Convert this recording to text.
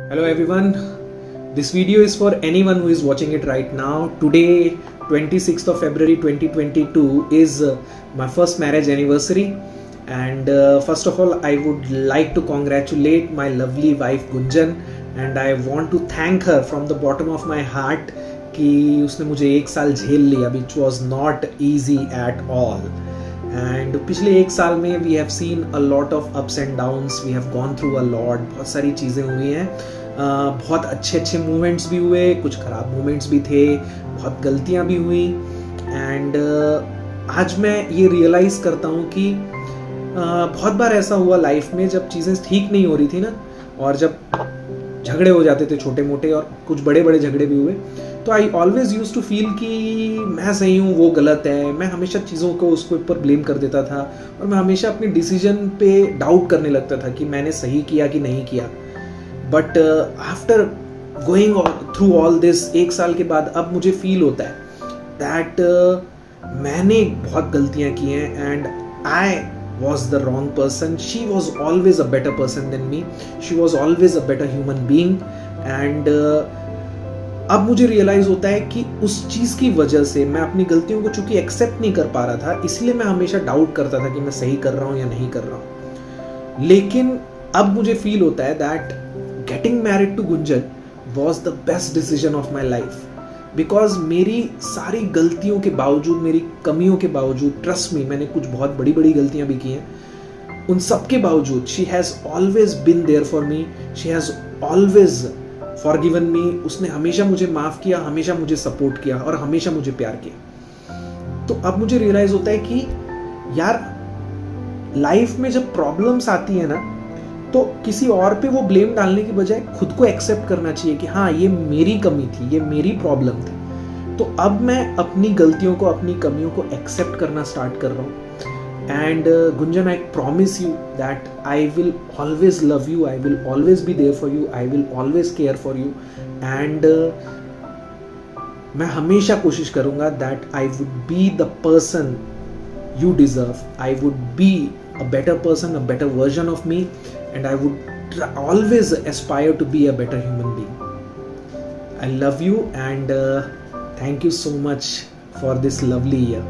Hello everyone, this video is for anyone who is watching it right now. Today 26th of February 2022 is my first marriage anniversary, and first of all I would like to congratulate my lovely wife Gunjan, and I want to thank her from the bottom of my heart कि उसने मुझे एक साल झेल लिया, which was not easy at all. And पिछले एक साल में we have seen a lot of ups and downs, we have gone through a lot, बहुत सारी चीज़ें हुई हैं, बहुत अच्छे अच्छे मूवमेंट्स भी हुए, कुछ ख़राब मूवमेंट्स भी थे, बहुत गलतियाँ भी हुई. एंड आज मैं ये रियलाइज़ करता हूँ कि बहुत बार ऐसा हुआ लाइफ में जब चीज़ें ठीक नहीं हो रही थी ना, और जब झगड़े हो जाते थे छोटे मोटे और कुछ बड़े बड़े झगड़े भी हुए, तो I always use to feel कि मैं सही हूँ वो गलत है. मैं हमेशा चीज़ों को उसके ऊपर ब्लेम कर देता था, और मैं हमेशा अपने डिसीजन पे डाउट करने लगता था कि मैंने सही किया कि नहीं किया. But after going through all this, एक साल के बाद अब मुझे फील होता है दैट मैंने बहुत गलतियाँ की हैं, and I was the wrong person. She was always a better person than me. She was always a better human being. And अब मुझे रियलाइज होता है कि उस चीज़ की वजह से मैं अपनी गलतियों को चूंकि एक्सेप्ट नहीं कर पा रहा था, इसलिए मैं हमेशा डाउट करता था कि मैं सही कर रहा हूँ या नहीं कर रहा हूँ. लेकिन अब मुझे फील होता है that getting married to Gunjan was the best decision of my life. Because मेरी सारी गलतियों के बावजूद, मेरी कमियों के बावजूद, ट्रस्ट मी, मैंने कुछ बहुत बड़ी बड़ी गलतियां भी की हैं, उन सब के बावजूद she has always been there for me. She has always forgiven me. उसने हमेशा मुझे माफ़ किया, हमेशा मुझे सपोर्ट किया और हमेशा मुझे प्यार किया. तो अब मुझे रियलाइज़ होता है कि यार लाइफ में जब प्रॉब्लम्स आती है ना, तो किसी और पे वो ब्लेम डालने की बजाय खुद को एक्सेप्ट करना चाहिए कि हाँ, ये मेरी कमी थी, ये मेरी प्रॉब्लम थी. तो अब मैं अपनी गलतियों को, अपनी कमियों को एक्सेप्ट करना स्टार्ट कर रहा हूँ. And Gunjan, I promise you that I will always love you, I will always be there for you, I will always care for you. And मैं हमेशा कोशिश करूँगा that I would be the person you deserve. I would be a better person, a better version of me, and I would always aspire to be a better human being. I love you, and thank you so much for this lovely year.